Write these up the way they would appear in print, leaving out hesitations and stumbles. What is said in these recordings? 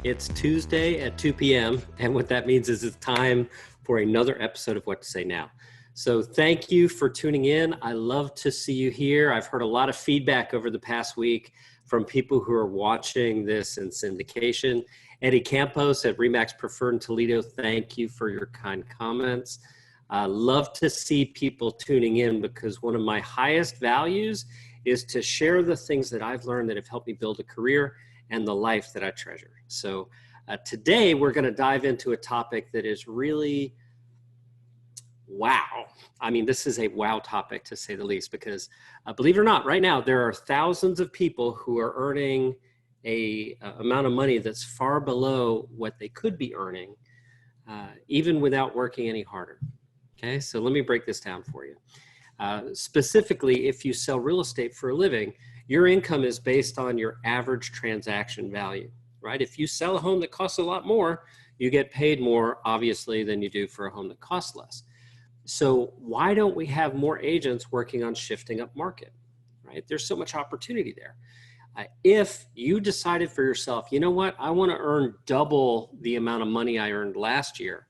It's Tuesday at 2 p.m. And what that means is it's time for another episode of What to Say Now. So thank you for tuning in. I love to see you here. I've heard a lot of feedback over the past week from people who are watching this in syndication. Eddie Campos at Remax Preferred in Toledo, thank you for your kind comments. Love to see people tuning in because one of my highest values is to share the things that I've learned that have helped me build a career and the life that I treasure. So today we're going to dive into a topic that is really wow. I mean, this is a wow topic to say the least, because believe it or not, right now there are thousands of people who are earning a amount of money that's far below what they could be earning, even without working any harder. Okay, so let me break this down for you. Specifically, if you sell real estate for a living, your income is based on your average transaction value, right? If you sell a home that costs a lot more, you get paid more, obviously, than you do for a home that costs less. So why don't we have more agents working on shifting up market, right? There's so much opportunity there. If you decided for yourself, you know what, I want to earn double the amount of money I earned last year,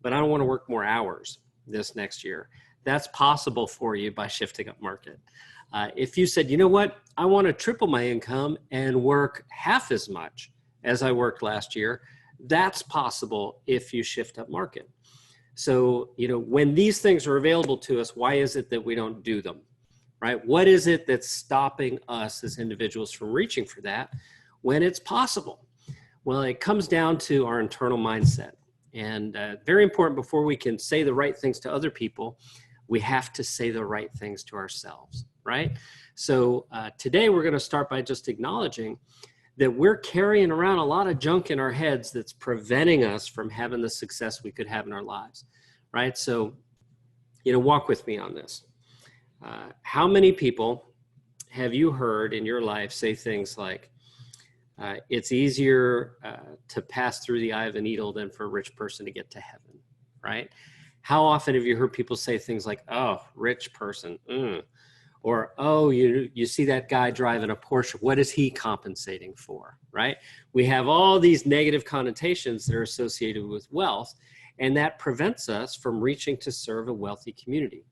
but I don't want to work more hours this next year, that's possible for you by shifting up market. If you said, you know what, I want to triple my income and work half as much as I worked last year, that's possible if you shift up market. So, you know, when these things are available to us, why is it that we don't do them, right? What is it that's stopping us as individuals from reaching for that when it's possible? Well, it comes down to our internal mindset. And very important, before we can say the right things to other people, we have to say the right things to ourselves, right? So today we're going to start by just acknowledging that we're carrying around a lot of junk in our heads that's preventing us from having the success we could have in our lives, right? So, you know, walk with me on this. How many people have you heard in your life say things like, it's easier to pass through the eye of a needle than for a rich person to get to heaven, right? How often have you heard people say things like, oh, rich person, or, oh, you see that guy driving a Porsche, what is he compensating for, right? We have all these negative connotations that are associated with wealth, and that prevents us from reaching to serve a wealthy community.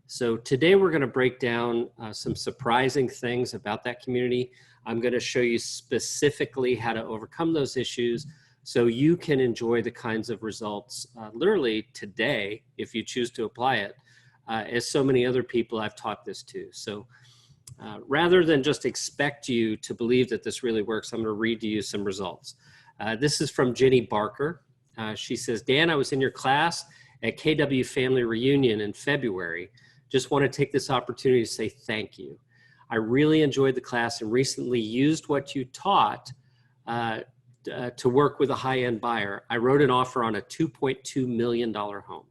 So today we're going to break down some surprising things about that community. I'm going to show you specifically how to overcome those issues so you can enjoy the kinds of results literally today, if you choose to apply it, as so many other people I've taught this to. So rather than just expect you to believe that this really works, I'm going to read to you some results. This is from Jenny Barker. She says, Dan, I was in your class at KW Family Reunion in February. Just want to take this opportunity to say thank you. I really enjoyed the class and recently used what you taught to work with a high-end buyer. I wrote an offer on a $2.2 million home,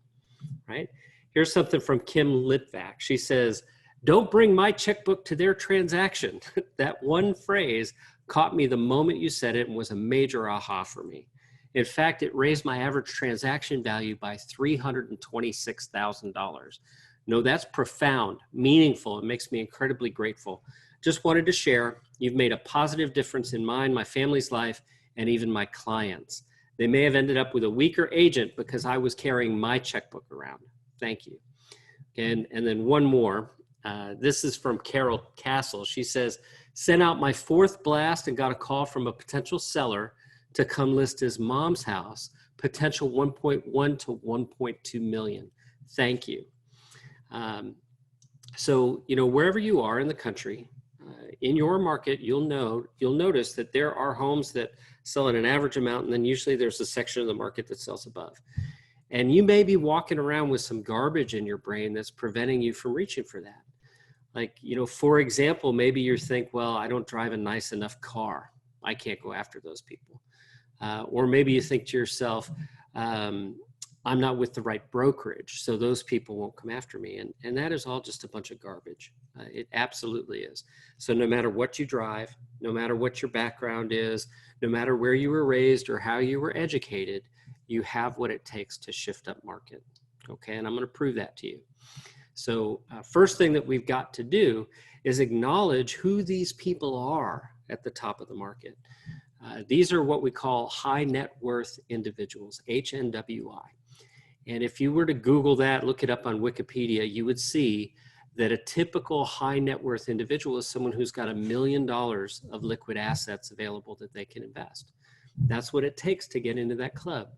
right? Here's something from Kim Litvak. She says, don't bring my checkbook to their transaction. That one phrase caught me the moment you said it and was a major aha for me. In fact, it raised my average transaction value by $326,000. No, that's profound, meaningful. It makes me incredibly grateful. Just wanted to share, you've made a positive difference in mine, my family's life, and even my clients. They may have ended up with a weaker agent because I was carrying my checkbook around. Thank you. And then one more. This is from Carol Castle. She says, sent out my fourth blast and got a call from a potential seller to come list his mom's house, potential 1.1 to 1.2 million. Thank you. So, you know, wherever you are in the country, in your market, you'll notice that there are homes that sell at an average amount, and then usually there's a section of the market that sells above. And you may be walking around with some garbage in your brain that's preventing you from reaching for that. Like, you know, for example, maybe you think, well, I don't drive a nice enough car. I can't go after those people. Or maybe you think to yourself, I'm not with the right brokerage, so those people won't come after me. And that is all just a bunch of garbage. It absolutely is. So no matter what you drive, no matter what your background is, no matter where you were raised or how you were educated, you have what it takes to shift up market. Okay, and I'm going to prove that to you. So first thing that we've got to do is acknowledge who these people are at the top of the market. These are what we call high net worth individuals, HNWI. And if you were to Google that, look it up on Wikipedia, you would see that a typical high net worth individual is someone who's got $1 million of liquid assets available that they can invest. That's what it takes to get into that club.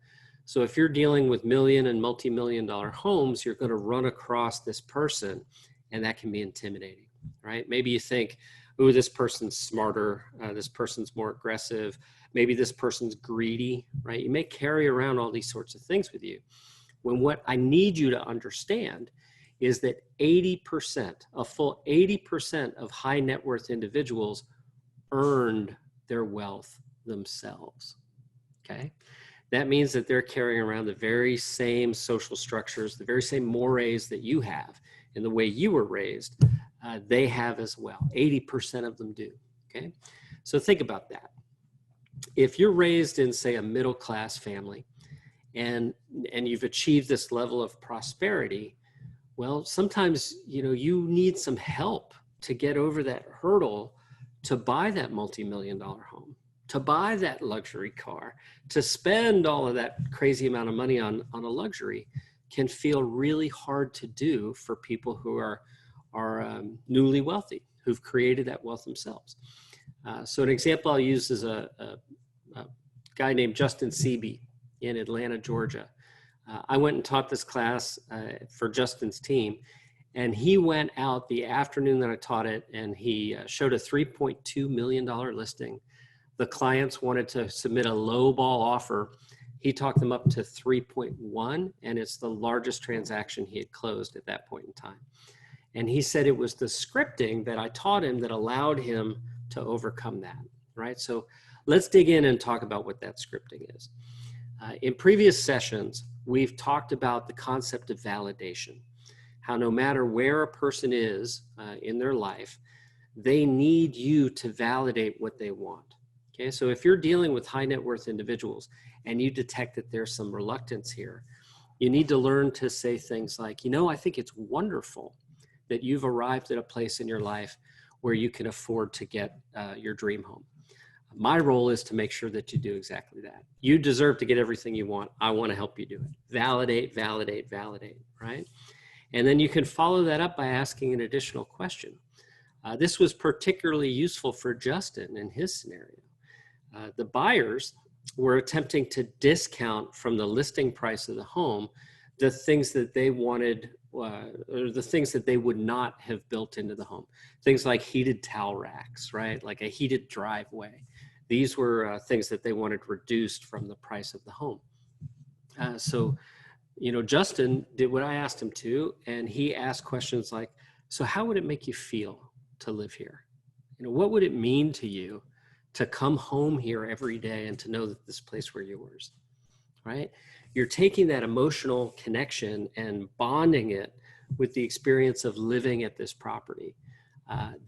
So if you're dealing with million and multi-million dollar homes, you're going to run across this person, and that can be intimidating, right? Maybe you think, ooh, this person's smarter, this person's more aggressive, maybe this person's greedy, right? You may carry around all these sorts of things with you. When what I need you to understand is that 80%, a full 80% of high net worth individuals earned their wealth themselves, okay? That means that they're carrying around the very same social structures, the very same mores that you have, and the way you were raised, they have as well. 80% of them do, okay? So think about that. If you're raised in, say, a middle-class family, and you've achieved this level of prosperity, well, sometimes, you need some help to get over that hurdle to buy that multi-million-dollar home, to buy that luxury car, to spend all of that crazy amount of money on a luxury can feel really hard to do for people who are newly wealthy, who've created that wealth themselves. So an example I'll use is a guy named Justin Seeby in Atlanta, Georgia. I went and taught this class for Justin's team, and he went out the afternoon that I taught it, and he showed a $3.2 million listing. The clients wanted to submit a low ball offer. He talked them up to 3.1, and it's the largest transaction he had closed at that point in time. And he said it was the scripting that I taught him that allowed him to overcome that, right? So let's dig in and talk about what that scripting is. In previous sessions, we've talked about the concept of validation, how no matter where a person is in their life, they need you to validate what they want. Okay, so if you're dealing with high net worth individuals and you detect that there's some reluctance here, you need to learn to say things like, I think it's wonderful that you've arrived at a place in your life where you can afford to get your dream home. My role is to make sure that you do exactly that. You deserve to get everything you want. I want to help you do it. Validate, validate, validate, right? And then you can follow that up by asking an additional question. This was particularly useful for Justin in his scenario. The buyers were attempting to discount from the listing price of the home the things that they wanted, or the things that they would not have built into the home. Things like heated towel racks, right? Like a heated driveway. These were things that they wanted reduced from the price of the home. So Justin did what I asked him to, and he asked questions like, so how would it make you feel to live here? What would it mean to you to come home here every day and to know that this place were yours, right? You're taking that emotional connection and bonding it with the experience of living at this property.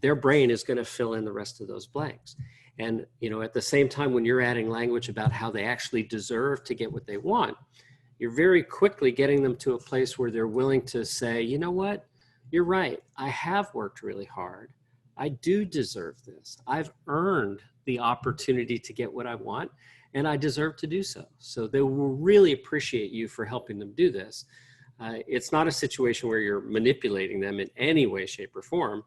Their brain is going to fill in the rest of those blanks. And, at the same time, when you're adding language about how they actually deserve to get what they want, you're very quickly getting them to a place where they're willing to say, you know what, you're right. I have worked really hard. I do deserve this. I've earned the opportunity to get what I want, and I deserve to do so. So they will really appreciate you for helping them do this. It's not a situation where you're manipulating them in any way, shape, or form.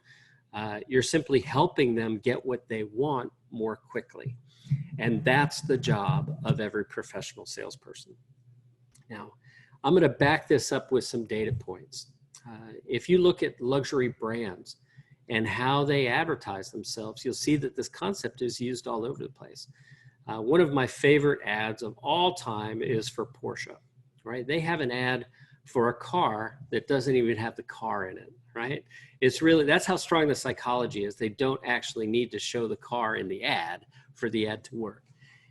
You're simply helping them get what they want more quickly. And that's the job of every professional salesperson. Now, I'm going to back this up with some data points. If you look at luxury brands and how they advertise themselves, you'll see that this concept is used all over the place. One of my favorite ads of all time is for Porsche, right? They have an ad for a car that doesn't even have the car in it, right? It's really, that's how strong the psychology is. They don't actually need to show the car in the ad for the ad to work.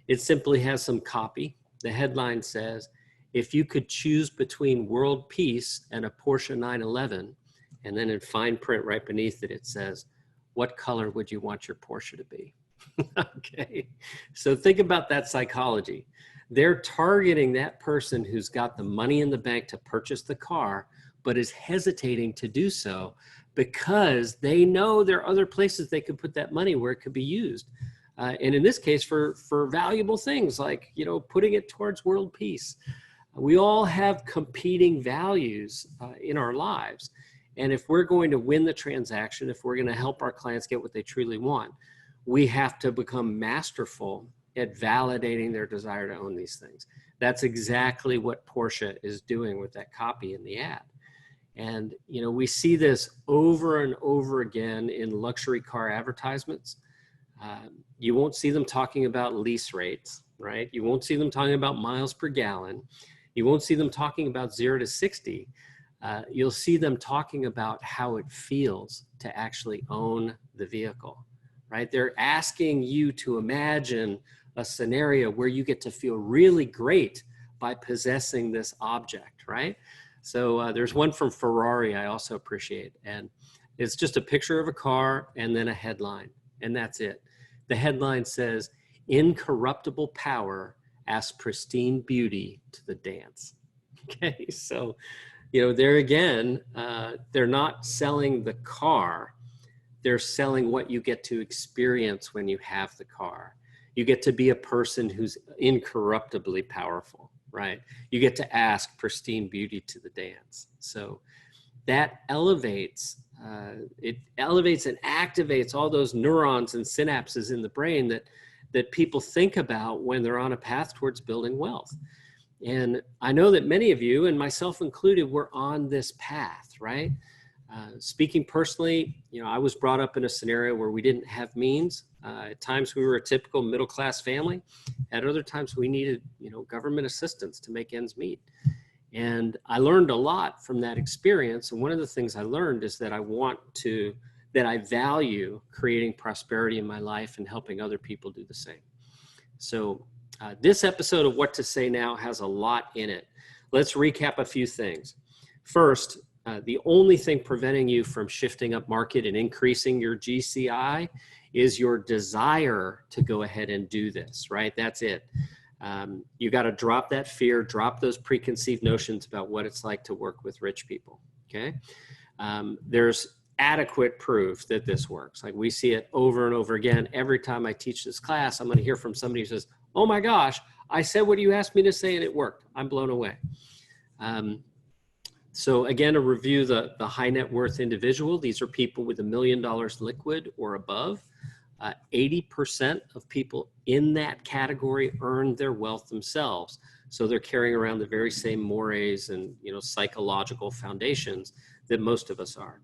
It simply has some copy. The headline says, if you could choose between world peace and a Porsche 911, and then in fine print right beneath it, it says, what color would you want your Porsche to be? Okay, so think about that psychology. They're targeting that person who's got the money in the bank to purchase the car, but is hesitating to do so because they know there are other places they could put that money where it could be used. and in this case, for valuable things like, putting it towards world peace. We all have competing values in our lives. And if we're going to win the transaction, if we're going to help our clients get what they truly want, we have to become masterful at validating their desire to own these things. That's exactly what Porsche is doing with that copy in the ad. And, we see this over and over again in luxury car advertisements. You won't see them talking about lease rates, right? You won't see them talking about miles per gallon. You won't see them talking about 0 to 60. You'll see them talking about how it feels to actually own the vehicle, right? They're asking you to imagine a scenario where you get to feel really great by possessing this object, right? So there's one from Ferrari I also appreciate, and it's just a picture of a car and then a headline, and that's it. The headline says, "Incorruptible power asks pristine beauty to the dance." Okay, so, there again, they're not selling the car. They're selling what you get to experience when you have the car. You get to be a person who's incorruptibly powerful, right? You get to ask pristine beauty to the dance. So that elevates, it elevates and activates all those neurons and synapses in the brain that people think about when they're on a path towards building wealth. And I know that many of you, and myself included, were on this path, right? Speaking personally, I was brought up in a scenario where we didn't have means. At times we were a typical middle-class family. At other times we needed, government assistance to make ends meet. And I learned a lot from that experience. And one of the things I learned is that I value creating prosperity in my life and helping other people do the same. So this episode of What to Say Now has a lot in it. Let's recap a few things. First, the only thing preventing you from shifting up market and increasing your GCI is your desire to go ahead and do this, right? That's it. You got to drop that fear, drop those preconceived notions about what it's like to work with rich people, okay? There's adequate proof that this works. Like, we see it over and over again. Every time I teach this class, I'm going to hear from somebody who says, "Oh my gosh, I said what you asked me to say and it worked. I'm blown away." So again, to review the high net worth individual, these are people with $1 million liquid or above. 80% of people in that category earn their wealth themselves. So they're carrying around the very same mores and psychological foundations that most of us are.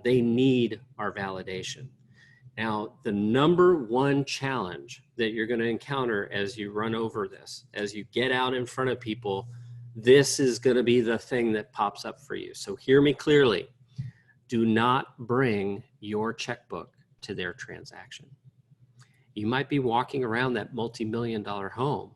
They need our validation. Now, the number one challenge that you're going to encounter as you run over this, as you get out in front of people, this is going to be the thing that pops up for you. So hear me clearly. Do not bring your checkbook to their transaction. You might be walking around that multi-million-dollar home,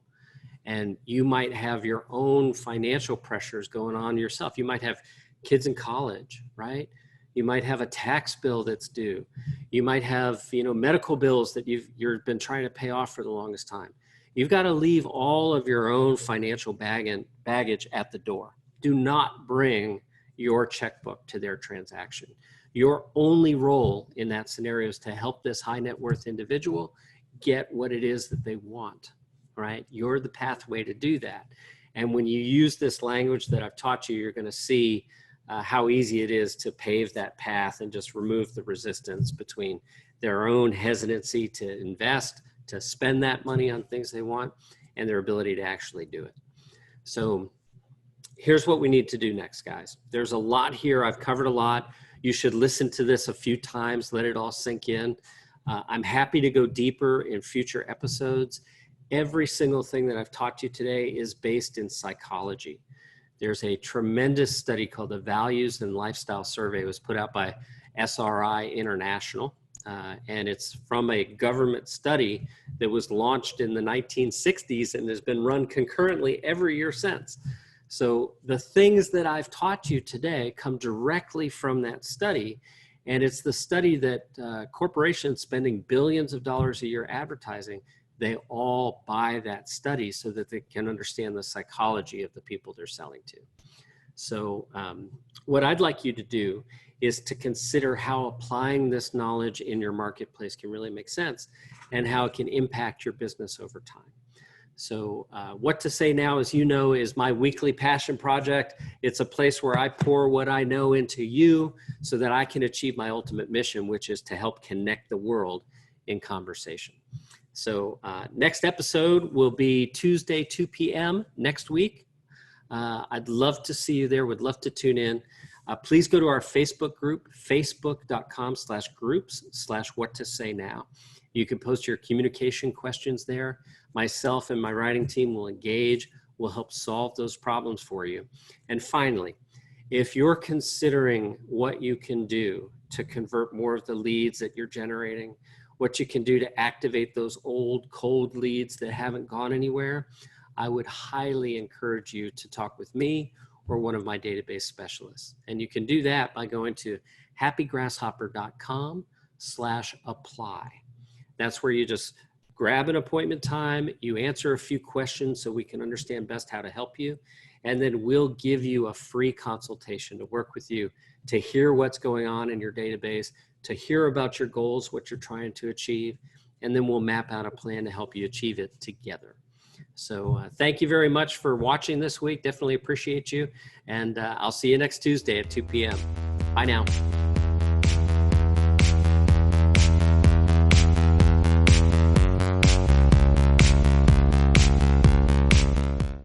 and you might have your own financial pressures going on yourself. You might have kids in college, right? You might have a tax bill that's due. You might have, medical bills that you've been trying to pay off for the longest time. You've got to leave all of your own financial baggage at the door. Do not bring your checkbook to their transaction. Your only role in that scenario is to help this high net worth individual get what it is that they want, right? You're the pathway to do that. And when you use this language that I've taught you, you're going to see how easy it is to pave that path and just remove the resistance between their own hesitancy to invest, to spend that money on things they want, and their ability to actually do it. So here's what we need to do next, guys. There's a lot here. I've covered a lot. You should listen to this a few times, let it all sink in. I'm happy to go deeper in future episodes. Every single thing that I've taught you today is based in psychology. There's a tremendous study called the Values and Lifestyle Survey. It was put out by SRI International. And it's from a government study that was launched in the 1960s and has been run concurrently every year since. So the things that I've taught you today come directly from that study. And it's the study that corporations spending billions of dollars a year advertising, they all buy that study so that they can understand the psychology of the people they're selling to. So what I'd like you to do is to consider how applying this knowledge in your marketplace can really make sense and how it can impact your business over time. So What to Say Now, as you know, is my weekly passion project. It's a place where I pour what I know into you so that I can achieve my ultimate mission, which is to help connect the world in conversation. So next episode will be Tuesday, 2 p.m. next week. I'd love to see you there. Would love to tune in. Please go to our Facebook group, facebook.com/groups/what to say now. You can post your communication questions there. Myself and my writing team will engage. We'll help solve those problems for you. And finally, if you're considering what you can do to convert more of the leads that you're generating, what you can do to activate those old cold leads that haven't gone anywhere, I would highly encourage you to talk with me or one of my database specialists. And you can do that by going to happygrasshopper.com/apply. That's where you just grab an appointment time, you answer a few questions so we can understand best how to help you, and then we'll give you a free consultation to work with you to hear what's going on in your database, to hear about your goals, what you're trying to achieve, and then we'll map out a plan to help you achieve it together. So thank you very much for watching this week. Definitely appreciate you. And I'll see you next Tuesday at 2 p.m. Bye now.